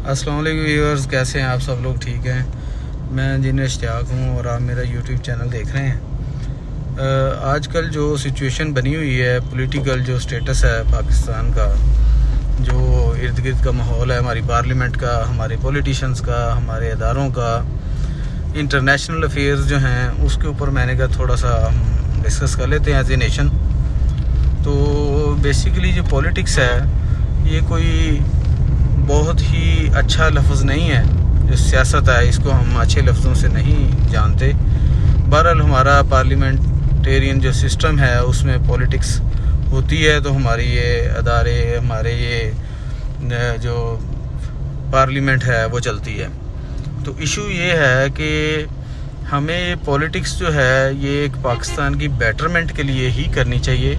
अस्सलाम वालेकुम व्यूअर्स, कैसे हैं आप सब लोग? ठीक हैं। मैं इंजीनियर इश्तियाक हूँ और आप मेरा यूट्यूब चैनल देख रहे हैं। आजकल जो सिचुएशन बनी हुई है, पॉलिटिकल जो स्टेटस है पाकिस्तान का, जो इर्द गिर्द का माहौल है, हमारी पार्लियामेंट का, हमारे पॉलिटिशियंस का, हमारे इदारों का, इंटरनेशनल अफेयर्स जो हैं, उसके ऊपर मैंने कहा थोड़ा सा हम डिस्कस कर लेते हैं एज ए नेशन। तो बेसिकली जो पॉलिटिक्स है, ये कोई बहुत ही अच्छा लफ्ज़ नहीं है। जो सियासत है, इसको हम अच्छे लफ्ज़ों से नहीं जानते। बहरहाल हमारा पार्लियामेंटेरियन जो सिस्टम है, उसमें पॉलिटिक्स होती है, तो हमारी ये अदारे, हमारे ये जो पार्लियामेंट है वो चलती है। तो इशू ये है कि हमें ये पॉलिटिक्स जो है, ये एक पाकिस्तान की बेटरमेंट के लिए ही करनी चाहिए,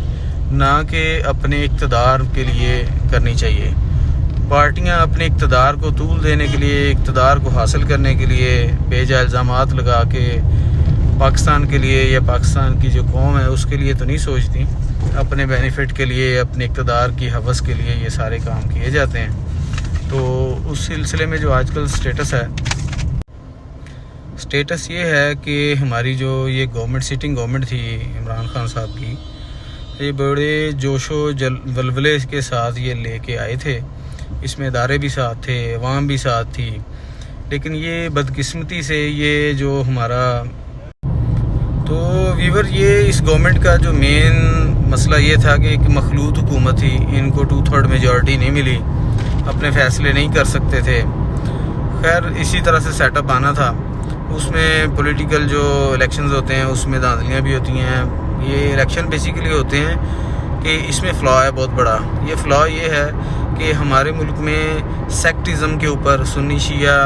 ना कि अपने इक़्तिदार के लिए करनी चाहिए। पार्टियां अपने इक़्तिदार को तूल देने के लिए, इक़्तिदार को हासिल करने के लिए बेजा इल्ज़ामात लगा के पाकिस्तान के लिए या पाकिस्तान की जो कौम है उसके लिए तो नहीं सोचती। अपने बेनिफिट के लिए, अपने इक़्तिदार की हवस के लिए ये सारे काम किए जाते हैं। तो उस सिलसिले में जो आजकल स्टेटस ये है कि हमारी जो ये गवर्नमेंट, सिटिंग गवर्नमेंट थी इमरान खान साहब की, ये बड़े जोशो वल्वले के साथ ये लेके आए थे। इसमें इदारे भी साथ थे, अवाम भी साथ थी, लेकिन ये बदकिस्मती से ये जो हमारा तो वीवर, ये इस गवर्नमेंट का जो मेन मसला ये था कि एक मखलूत हुकूमत थी, इनको 2/3 मेजॉरिटी नहीं मिली, अपने फ़ैसले नहीं कर सकते थे। खैर, इसी तरह से सेटअप आना था। उसमें पॉलिटिकल जो इलेक्शंस होते हैं उसमें धांधलियाँ भी होती हैं। ये इलेक्शन बेसिकली होते हैं कि इसमें फ़्लॉ है बहुत बड़ा। ये फ़्लॉ ये है कि हमारे मुल्क में सेक्टिज़म के ऊपर, सुन्नी शिया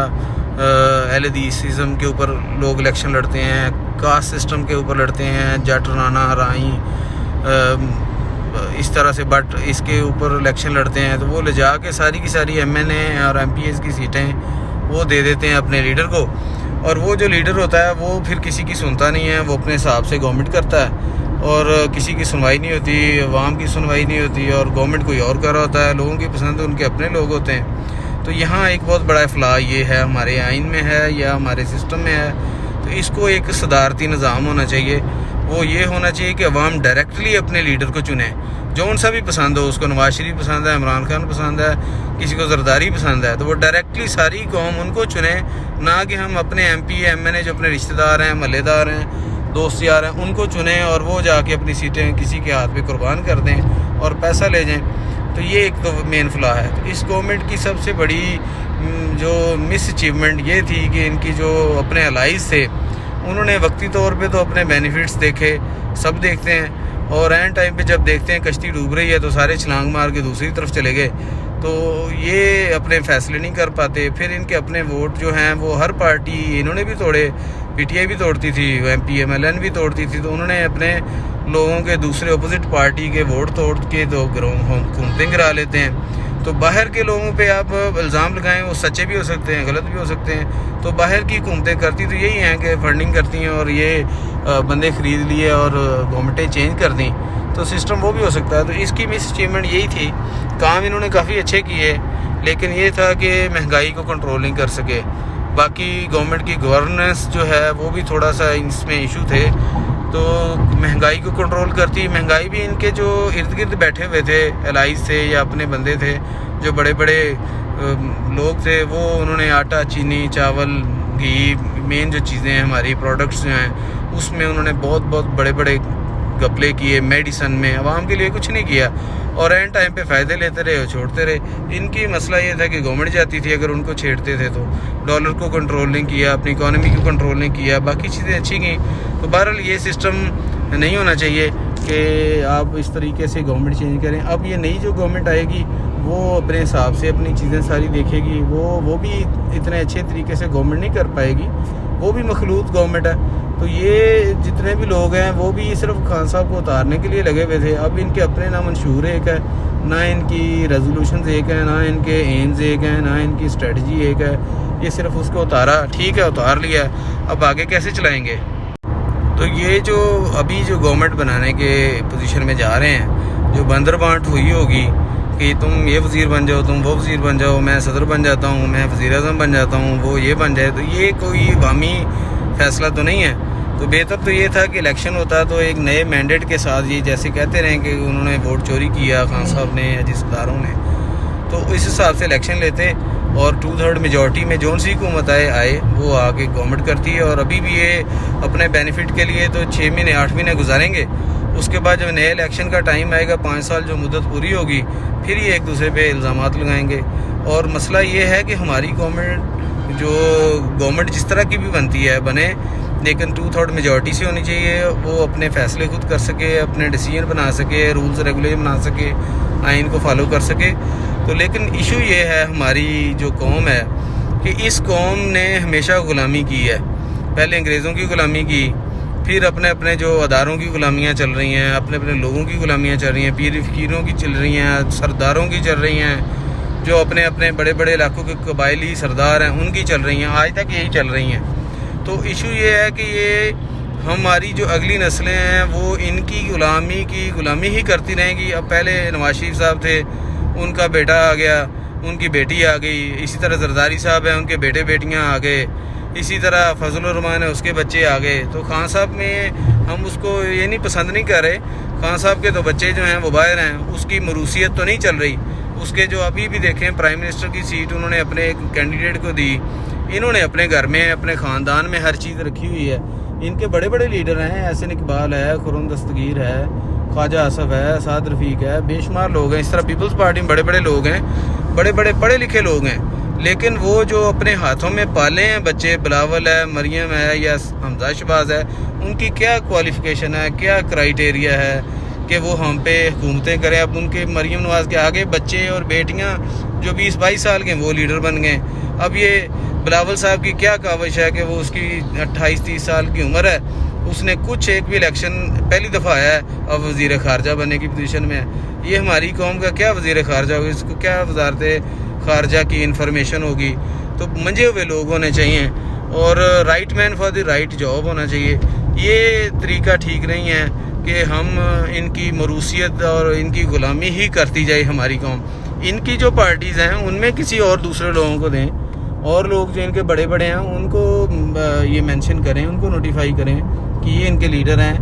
अहलदीसिज़म के ऊपर लोग इलेक्शन लड़ते हैं, कास्ट सिस्टम के ऊपर लड़ते हैं, जट, राना, राई, इस तरह से बट इसके ऊपर इलेक्शन लड़ते हैं। तो वो ले जा के सारी की सारी MNA और MPs की सीटें वो दे देते हैं अपने लीडर को, और वो जो लीडर होता है वो फिर किसी की सुनता नहीं है, वो अपने हिसाब से गवर्नमेंट करता है और किसी की सुनवाई नहीं होती, अवाम की सुनवाई नहीं होती, और गवर्नमेंट कोई और कर रहा होता है। लोगों की पसंद उनके अपने लोग होते हैं। तो यहाँ एक बहुत बड़ा फ़्लॉ ये है, हमारे आइन में है या हमारे सिस्टम में है। तो इसको एक सदारती निज़ाम होना चाहिए। वो ये होना चाहिए कि अवाम डायरेक्टली अपने लीडर को चुने, जो उनसा भी पसंद हो। उसको नवाज शरीफ पसंद है, इमरान खान पसंद है, किसी को जरदारी पसंद है, तो वो डायरेक्टली सारी कौम उनको चुने, ना कि हम अपने MP MNA जो अपने रिश्तेदार हैं, महल्लेदार हैं, दोस्त यार हैं, उनको चुनें और वो जाके अपनी सीटें किसी के हाथ पे कुर्बान कर दें और पैसा ले जाएं। तो ये एक तो मेन फ़्लॉ है। तो इस गवर्नमेंट की सबसे बड़ी जो मिस अचीवमेंट ये थी कि इनकी जो अपने अलाइज थे, उन्होंने वक्ती तौर पे तो अपने बेनिफिट्स देखे, सब देखते हैं, और एंड टाइम पे जब देखते हैं कश्ती डूब रही है तो सारे छलांग मार के दूसरी तरफ चले गए। तो ये अपने फ़ैसले नहीं कर पाते। फिर इनके अपने वोट जो हैं वो हर पार्टी, इन्होंने भी तोड़े, PTI भी तोड़ती थी, MP MLN भी तोड़ती थी। तो उन्होंने अपने लोगों के दूसरे अपोजिट पार्टी के वोट तोड़ के तो हुकूमतें गिरा लेते हैं। तो बाहर के लोगों पे आप इल्ज़ाम लगाएं, वो सच्चे भी हो सकते हैं, गलत भी हो सकते हैं। तो बाहर की हुकूमतें करती तो यही हैं कि फंडिंग करती हैं और ये बंदे ख़रीद लिए और गवर्नमेंटें चेंज कर दी, तो सिस्टम वो भी हो सकता है। तो इसकी मिस अचीवमेंट यही थी। काम इन्होंने काफ़ी अच्छे किए, लेकिन ये था कि महंगाई को कंट्रोल नहीं कर सके। बाकी गवर्नमेंट की गवर्नेंस जो है वो भी थोड़ा सा इसमें इशू थे। तो महंगाई को कंट्रोल करती, महंगाई भी इनके जो इर्द गिर्द बैठे हुए थे, एलाइज थे या अपने बंदे थे, जो बड़े बड़े लोग थे, वो उन्होंने आटा, चीनी, चावल, घी, मेन जो चीज़ें हैं हमारी प्रोडक्ट्स जो हैं, उसमें उन्होंने बहुत बड़े बड़े घपले किए। मेडिसन में आवाम के लिए कुछ नहीं किया और एंड टाइम पे फ़ायदे लेते रहे और छोड़ते रहे। इनकी मसला ये था कि गवर्नमेंट जाती थी अगर उनको छेड़ते थे तो। डॉलर को कंट्रोल नहीं किया, अपनी इकॉनमी को कंट्रोल नहीं किया, बाकी चीज़ें अच्छी गई। तो बहरहाल ये सिस्टम नहीं होना चाहिए कि आप इस तरीके से गवर्नमेंट चेंज करें। अब ये नई जो गवर्नमेंट आएगी वो अपने हिसाब से अपनी चीज़ें सारी देखेगी। वो भी इतने अच्छे तरीके से गवर्नमेंट नहीं कर पाएगी, वो भी मखलूत गवर्नमेंट है। तो ये जितने भी लोग हैं वो भी सिर्फ खान साहब को उतारने के लिए लगे हुए थे। अब इनके अपने ना मंशूर एक है, ना इनकी रेजोल्यूशन एक है, ना इनके एम्स एक हैं, ना इनकी स्ट्रेटजी एक है। ये सिर्फ उसको उतारा, ठीक है उतार लिया, अब आगे कैसे चलाएंगे। तो ये जो अभी जो गवर्नमेंट बनाने के पोजीशन में जा रहे हैं, जो बंदर बांट हुई होगी کہ تم یہ وزیر بن جاؤ، تم وہ وزیر بن جاؤ، میں صدر بن جاتا ہوں، میں وزیر اعظم بن جاتا ہوں، وہ یہ بن جائے، تو یہ کوئی عوامی فیصلہ تو نہیں ہے۔ تو بہتر تو یہ تھا کہ الیکشن ہوتا تو ایک نئے مینڈیٹ کے ساتھ، یہ جیسے کہتے رہیں کہ انہوں نے ووٹ چوری کیا خان صاحب نے یا جس اداروں نے، تو اس حساب سے الیکشن لیتے اور 2/3 میجورٹی میں جون سی حکومت آئے وہ آ کے گورنمنٹ کرتی ہے۔ اور ابھی بھی یہ اپنے بینیفٹ کے لیے تو 6 مہینے 8 مہینے گزاریں گے، اس کے بعد جب نئے الیکشن کا ٹائم آئے گا 5 سال جو مدت پوری ہوگی، پھر یہ ایک دوسرے پہ الزامات لگائیں گے۔ اور مسئلہ یہ ہے کہ ہماری گورنمنٹ جس طرح کی بھی بنتی ہے بنے، لیکن 2/3 میجورٹی سے ہونی چاہیے، وہ اپنے فیصلے خود کر سکے، اپنے ڈیسیجن بنا سکے، رولز ریگولیشن بنا سکے، آئین کو فالو کر سکے۔ تو لیکن ایشو یہ ہے ہماری جو قوم ہے کہ اس قوم نے ہمیشہ غلامی کی ہے، پہلے انگریزوں کی غلامی کی، پھر اپنے جو اداروں کی غلامیاں چل رہی ہیں، اپنے لوگوں کی غلامیاں چل رہی ہیں، پیر فقیروں کی چل رہی ہیں، سرداروں کی چل رہی ہیں، جو اپنے بڑے بڑے علاقوں کے قبائلی سردار ہیں ان کی چل رہی ہیں، آج تک یہی چل رہی ہیں۔ تو ایشو یہ ہے کہ یہ ہماری جو اگلی نسلیں ہیں وہ ان کی غلامی ہی کرتی رہیں گی۔ اب پہلے نواز شریف صاحب تھے، ان کا بیٹا آ گیا، ان کی بیٹی آ گئی، اسی طرح زرداری صاحب ہیں، ان کے بیٹے بیٹیاں آ گئے، اسی طرح فضل الرحمان ہے، اس کے بچے آ گئے۔ تو خان صاحب میں ہم اس کو یہ نہیں پسند نہیں کر رہے، خان صاحب کے تو بچے جو ہیں وہ باہر ہیں، اس کی موروثیت تو نہیں چل رہی۔ اس کے جو ابھی بھی دیکھیں پرائم منسٹر کی سیٹ انہوں نے اپنے ایک کینڈیڈیٹ کو دی، انہوں نے اپنے گھر میں اپنے خاندان میں ہر چیز رکھی ہوئی ہے۔ ان کے بڑے بڑے لیڈر ہیں، احسن اقبال ہے، خرم دستگیر ہے، خواجہ آصف ہے، اسد رفیق ہے، بے شمار لوگ ہیں۔ اس طرح پیپلز پارٹی میں بڑے بڑے لوگ ہیں، بڑے بڑے پڑھے لکھے لوگ ہیں، لیکن وہ جو اپنے ہاتھوں میں پالے ہیں بچے، بلاول ہے، مریم ہے یا حمزہ شہباز ہے، ان کی کیا کوالیفیکیشن ہے، کیا کرائیٹیریا ہے کہ وہ ہم پہ حکومتیں کریں۔ اب ان کے مریم نواز کے آگے بچے اور بیٹیاں جو 20-22 سال کے وہ لیڈر بن گئے۔ اب یہ بلاول صاحب کی کیا کاوش ہے کہ وہ اس کی 28-30 سال کی عمر ہے، اس نے ایک بھی الیکشن پہلی دفعہ آیا ہے، اب وزیر خارجہ بننے کی پوزیشن میں ہے۔ یہ ہماری قوم کا کیا وزیر خارجہ ہوگی، اس کو کیا وزارت خارجہ کی انفارمیشن ہوگی؟ تو منجے ہوئے لوگ ہونے چاہیے اور right man for the right job ہونا چاہیے۔ یہ طریقہ ٹھیک نہیں ہے کہ ہم ان کی موروثیت اور ان کی غلامی ہی کرتی جائے ہماری قوم۔ ان کی جو پارٹیز ہیں ان میں کسی اور دوسرے لوگوں کو دیں، اور لوگ جو ان کے بڑے بڑے ہیں ان کو یہ مینشن کریں، ان کو نوٹیفائی کریں کہ یہ ان کے لیڈر ہیں،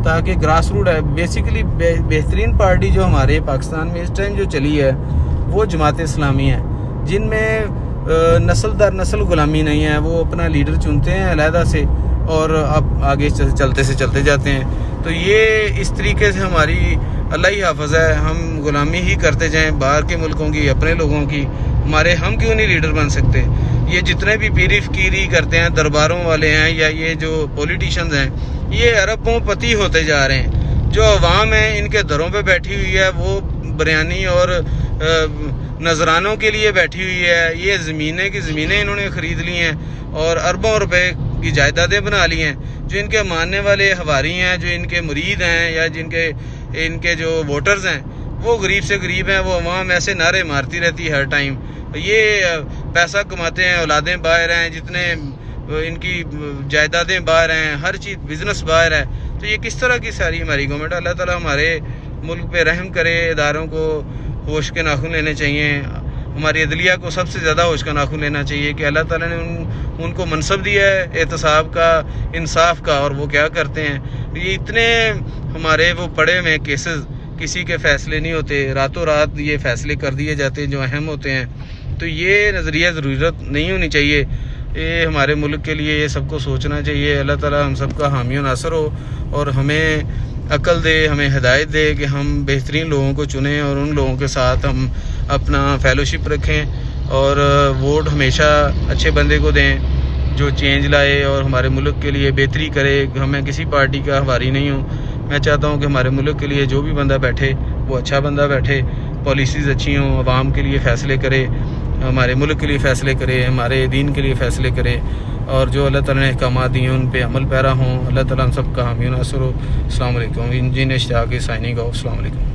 تاکہ گراس روٹ ہے۔ بیسیکلی بہترین پارٹی جو ہمارے پاکستان میں اس ٹائم جو چلی ہے وہ جماعت اسلامی ہے، جن میں نسل در نسل غلامی نہیں ہے، وہ اپنا لیڈر چنتے ہیں علیحدہ سے اور اب آگے چلتے جاتے ہیں۔ تو یہ اس طریقے سے ہماری اللہ ہی حافظ ہے، ہم غلامی ہی کرتے جائیں باہر کے ملکوں کی، اپنے لوگوں کی، ہم کیوں نہیں لیڈر بن سکتے؟ یہ جتنے بھی پیری فقیری کرتے ہیں، درباروں والے ہیں یا یہ جو پولیٹیشنز ہیں، یہ اربوں پتی ہوتے جا رہے ہیں۔ جو عوام ہیں ان کے دروں پہ بیٹھی ہوئی ہے، وہ بریانی اور نذرانوں کے لیے بیٹھی ہوئی ہے۔ یہ زمینیں انہوں نے خرید لی ہیں اور اربوں روپے کی جائیدادیں بنا لی ہیں۔ جو ان کے ماننے والے ہواری ہیں، جو ان کے مرید ہیں یا ان کے جو ووٹرز ہیں، وہ غریب سے غریب ہیں، وہ عوام ایسے نعرے مارتی رہتی ہے ہر ٹائم۔ یہ پیسہ کماتے ہیں، اولادیں باہر ہیں، جتنے ان کی جائیدادیں باہر ہیں، ہر چیز بزنس باہر ہے۔ تو یہ کس طرح کی ساری ہماری گورنمنٹ؟ اللہ تعالیٰ ہمارے ملک پہ رحم کرے، اداروں کو ہوش کے ناخن لینے چاہیے، ہماری عدلیہ کو سب سے زیادہ ہوش کا ناخن لینا چاہیے کہ اللہ تعالیٰ نے ان کو منصب دیا ہے احتساب کا، انصاف کا، اور وہ کیا کرتے ہیں۔ یہ اتنے ہمارے وہ پڑے ہوئے کیسز، کسی کے فیصلے نہیں ہوتے، راتوں رات یہ فیصلے کر دیے جاتے ہیں جو اہم ہوتے ہیں۔ تو یہ نظریہ ضرورت نہیں ہونی چاہیے، یہ ہمارے ملک کے لیے یہ سب کو سوچنا چاہیے۔ اللہ تعالیٰ ہم سب کا حامی و ناصر ہو اور ہمیں عقل دے، ہمیں ہدایت دے کہ ہم بہترین لوگوں کو چنیں اور ان لوگوں کے ساتھ ہم اپنا فیلوشپ رکھیں اور ووٹ ہمیشہ اچھے بندے کو دیں جو چینج لائے اور ہمارے ملک کے لیے بہتری کرے۔ ہمیں کسی پارٹی کا ہواری نہیں ہوں، میں چاہتا ہوں کہ ہمارے ملک کے لیے جو بھی بندہ بیٹھے وہ اچھا بندہ بیٹھے، پالیسیز اچھی ہوں، عوام کے لیے فیصلے کرے، ہمارے ملک کے لیے فیصلے کرے، ہمارے دین کے لیے فیصلے کرے، اور جو اللہ تعالیٰ نے احکامات دیے ان پہ عمل پیرا ہوں۔ اللہ تعالیٰ ہم سب کا حامی و ناصر ہو۔ السلام علیکم۔ انجینئر اشتیاق سائننگ آف۔ السلام علیکم۔